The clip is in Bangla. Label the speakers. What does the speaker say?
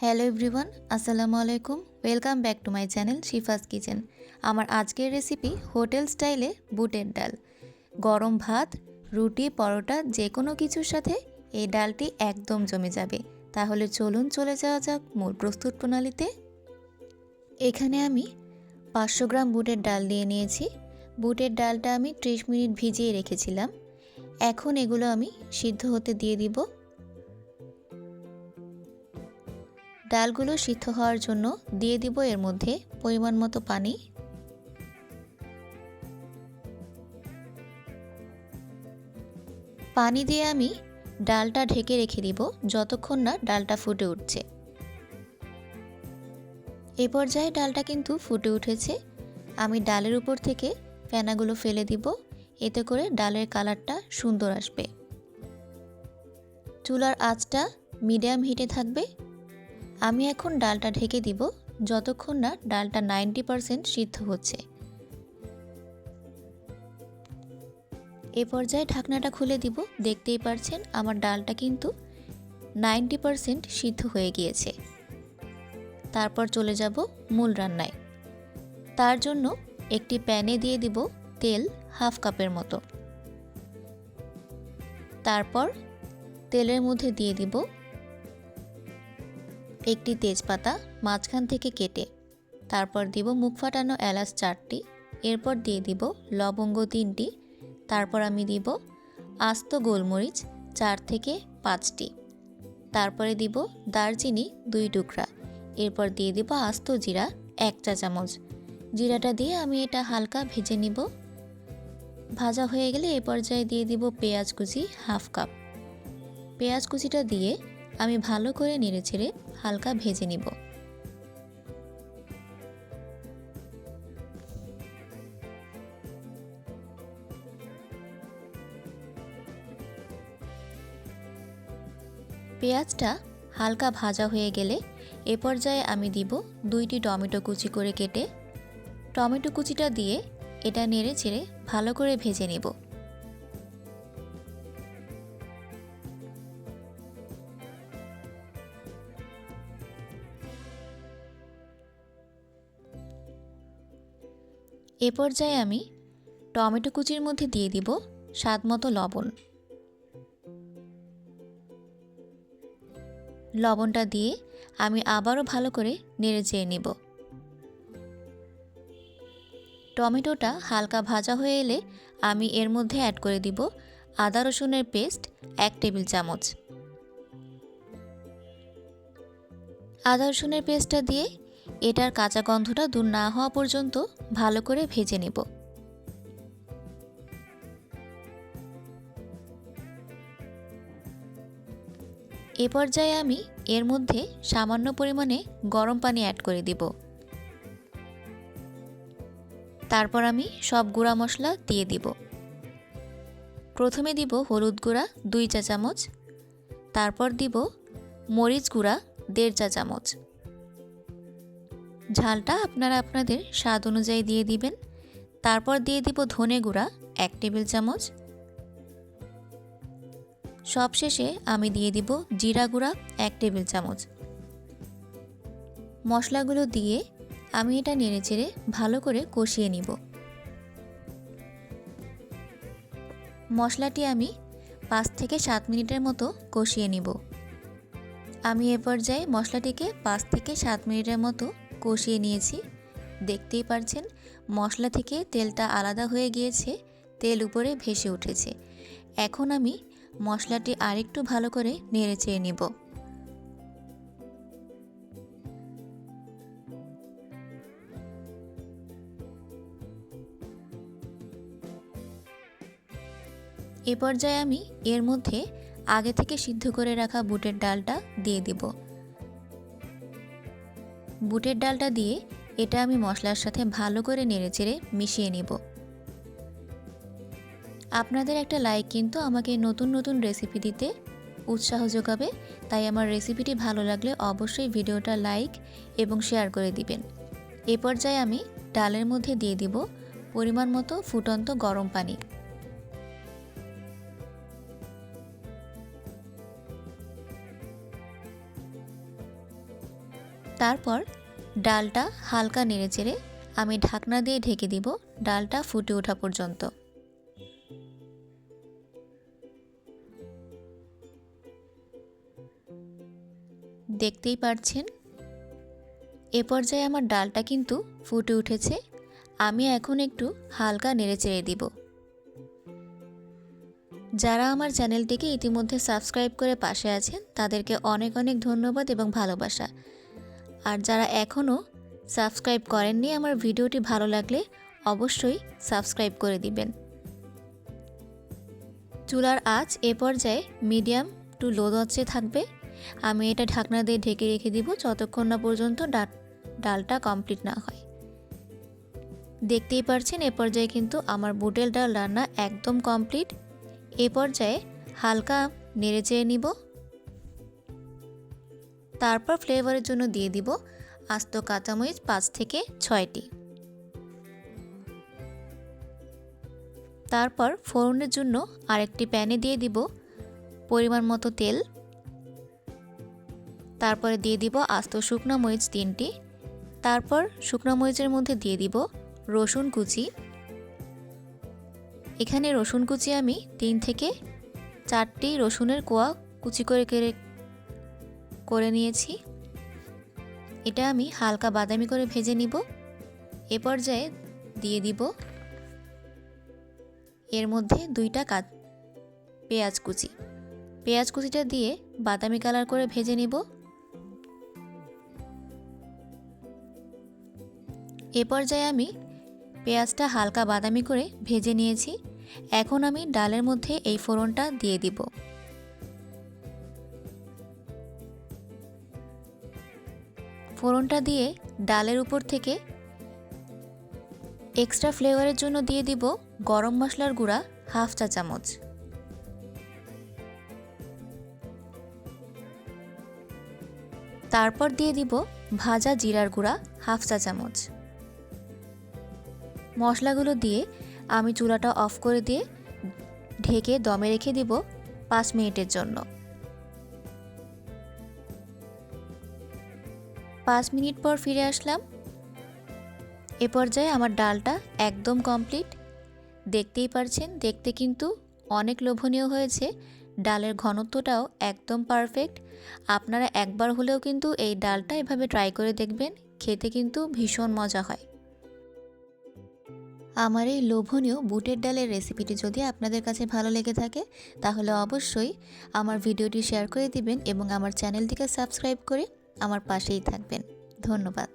Speaker 1: হ্যালো এভরিওয়ান, আসসালামু আলাইকুম। Welcome back to my channel Shifa's kitchen. আমার আজকের রেসিপি হোটেল স্টাইলে বুটের ডাল। গরম ভাত, রুটি, পরোটা যে কোনো কিছুর সাথে এই ডালটি একদম জমে যাবে। তাহলে চলুন চলে যাওয়া যাক মূল প্রস্তুত প্রণালীতে। এখানে আমি 500 গ্রাম বুটের ডাল দিয়ে নিয়েছি। বুটের ডালটা আমি 30 মিনিট ভিজিয়ে রেখেছিলাম। এখন এগুলো আমি সিদ্ধ হতে দিয়ে দিব। ডালগুলো সিদ্ধ হওয়ার জন্য দিয়ে দিব এর মধ্যে পরিমাণ মতো পানি। পানি দিয়ে আমি ডালটা ঢেকে রেখে দিব যতক্ষণ না ডালটা ফুটে উঠছে। এই পর্যায়ে ডালটা কিন্তু ফুটে উঠেছে। আমি ডালের উপর থেকে ফেনাগুলো ফেলে দিব, এতে করে ডালের কালারটা সুন্দর আসবে। চুলার আঁচটা মিডিয়াম হিটে থাকবে। আমি এখন ডালটা ঢেকে দিব যতক্ষণ না ডালটা 90% সিদ্ধ হচ্ছে। এ পর্যায়ে ঢাকনাটা খুলে দিব। দেখতেই পারছেন আমার ডালটা কিন্তু 90% সিদ্ধ হয়ে গিয়েছে। তারপর চলে যাব মূল রান্নায়। তার জন্য একটি প্যানে দিয়ে দিব তেল হাফ কাপের মতো। তারপর তেলের মধ্যে দিয়ে দিব একটি তেজপাতা মাঝখান থেকে কেটে। তারপর দিব মুখ ফাটানো এলাচ 4টি। এরপর দিয়ে দিব লবঙ্গ 3টি। তারপর আমি দিব আস্ত গোলমরিচ 4 থেকে 5টি। তারপরে দিব দারচিনি 2 টুকরা। এরপর দিয়ে দিব আস্ত জিরা 1 চা চামচ। জিরাটা দিয়ে আমি এটা হালকা ভেজে নিব। ভাজা হয়ে গেলে এই পর্যায়ে দিয়ে দিব পেঁয়াজ কুচি হাফ কাপ। পেঁয়াজ কুচিটা দিয়ে আমি ভালো করে নেড়েচেড়ে হালকা ভেজে নিব। পেঁয়াজটা হালকা ভাজা হয়ে গেলে এ পর্যায়ে আমি দিব 2টি টমেটো কুচি করে কেটে। টমেটো কুচিটা দিয়ে এটা নেড়ে চেড়ে ভালো করে ভেজে নেব। এ পর্যায়ে আমি টমেটো কুচির মধ্যে দিয়ে দিব স্বাদমতো লবণ। লবণটা দিয়ে আমি আবারও ভালো করে নেড়ে চেড়ে নেব। টমেটোটা হালকা ভাজা হয়ে এলে আমি এর মধ্যে অ্যাড করে দিব আদা রসুনের পেস্ট 1 টেবিল চামচ। আদা রসুনের পেস্টটা দিয়ে এটার কাঁচা গন্ধটা দূর না হওয়া পর্যন্ত ভালো করে ভেজে নেব। এ পর্যায়ে আমি এর মধ্যে সামান্য পরিমাণে গরম পানি অ্যাড করে দিব। তারপর আমি সব গুঁড়া মশলা দিয়ে দিব। প্রথমে দিব হলুদ গুঁড়া 2 চা চামচ। তারপর দিব মরিচ গুঁড়া 1.5 চা চামচ। ঝালটা আপনারা আপনাদের স্বাদ অনুযায়ী দিয়ে দিবেন। তারপর দিয়ে দিব ধনে গুঁড়া 1 টেবিল চামচ। সবশেষে আমি দিয়ে দিব জিরা গুঁড়া 1 টেবিল চামচ। মশলাগুলো দিয়ে আমি এটা নেড়েচেড়ে ভালো করে কষিয়ে নিব। মশলাটি আমি 5 থেকে 7 মিনিটের মতো কষিয়ে নিব। আমি এ পর্যায়ে মশলাটিকে 5 থেকে 7 মিনিটের মতো কষিয়ে নিয়েছি। দেখতেই পারছেন মশলা থেকে তেলটা আলাদা হয়ে গিয়েছে, তেল উপরে ভেসে উঠেছে। এখন আমি মশলাটি আরেকটু ভালো করে নেড়েচেড়ে নিব। এ পর্যায়ে আমি এর মধ্যে আগে থেকে সিদ্ধ করে রাখা বুটের ডালটা দিয়ে দিব। বুটের ডালটা দিয়ে এটা আমি মশলার সাথে ভালো করে নেড়েচেড়ে মিশিয়ে নিব। আপনাদের একটা লাইক কিন্তু আমাকে নতুন নতুন রেসিপি দিতে উৎসাহ যোগাবে। তাই আমার রেসিপিটি ভালো লাগলে অবশ্যই ভিডিওটা লাইক এবং শেয়ার করে দিবেন। এ পর্যায়ে আমি ডালের মধ্যে দিয়ে দিব পরিমাণ মতো ফুটন্ত গরম পানি। তারপর ডালটা হালকা নেড়েচেড়ে আমি ঢাকনা দিয়ে ঢেকে দিব ডালটা ফুটে ওঠা পর্যন্ত। দেখতেই পাচ্ছেন এ পর্যায়ে আমার ডালটা কিন্তু ফুটে উঠেছে। আমি এখন একটু হালকা নেড়েচেড়ে দিব। যারা আমার চ্যানেলটিকে ইতিমধ্যে সাবস্ক্রাইব করে পাশে আছেন তাদেরকে অনেক অনেক ধন্যবাদ এবং ভালোবাসা। আর যারা এখনও সাবস্ক্রাইব করেননি, আমার ভিডিওটি ভালো লাগলে অবশ্যই সাবস্ক্রাইব করে দিবেন। চুলার আঁচ এ পর্যায়ে মিডিয়াম টু লো আঁচে থাকবে। আমি এটা ঢাকনা দিয়ে ঢেকে রেখে দিব যতক্ষণ না পর্যন্ত ডালটা কমপ্লিট না হয়। দেখতেই পাচ্ছেন এ পর্যায়ে কিন্তু আমার বুটের ডাল রান্না একদম কমপ্লিট। এ পর্যায়ে হালকা নেড়েচেড়ে নিব। তারপর ফ্লেভারের জন্য দিয়ে দিব আস্ত কাঁচামরিচ 5 থেকে 6টি। তারপর ফোড়নের জন্য আরেকটি প্যানে দিয়ে দিব পরিমাণ মতো তেল। তারপরে দিয়ে দিব আস্ত শুকনো মরিচ 3টি। তারপর শুকনো মরিচের মধ্যে দিয়ে দিব রসুন কুচি। এখানে রসুন কুচি আমি 3 থেকে 4টি রসুনের কোয়া কুচি করে নিয়েছি। এটা আমি হালকা বাদামি করে ভেজে নিব। এ পর্যায়ে দিয়ে দিব এর মধ্যে 2টা পেঁয়াজ কুচি। পেঁয়াজ কুচিটা দিয়ে বাদামি কালার করে ভেজে নিব। এ পর্যায়ে আমি পেঁয়াজটা হালকা বাদামি করে ভেজে নিয়েছি। এখন আমি ডালের মধ্যে এই ফোড়নটা দিয়ে দিব। ফোড়নটা দিয়ে ডালের উপর থেকে এক্সট্রা ফ্লেভারের জন্য দিয়ে দিব গরম মশলার গুঁড়া 1/2 চা চামচ। তারপর দিয়ে দিব ভাজা জিরার গুঁড়া 1/2 চা চামচ। মশলাগুলো দিয়ে আমি চুলাটা অফ করে দিয়ে ঢেকে দমে রেখে দিব 5 মিনিটের জন্য। 5 মিনিট পর ফিরে আসলাম। এ পর্যায়ে আমার ডালটা একদম কমপ্লিট। দেখতেই পারছেন দেখতে কিন্তু অনেক লোভনীয় হয়েছে। ডালের ঘনত্বটাও একদম পারফেক্ট। আপনারা একবার হলেও কিন্তু এই ডালটা এভাবে ট্রাই করে দেখবেন, খেতে কিন্তু ভীষণ মজা হয়। আমার এই লোভনীয় বুটের ডালের রেসিপিটি যদি আপনাদের কাছে ভালো লেগে থাকে তাহলে অবশ্যই আমার ভিডিওটি শেয়ার করে দিবেন এবং আমার চ্যানেলটিকে সাবস্ক্রাইব করে আমার পাশেই থাকবেন। ধন্যবাদ।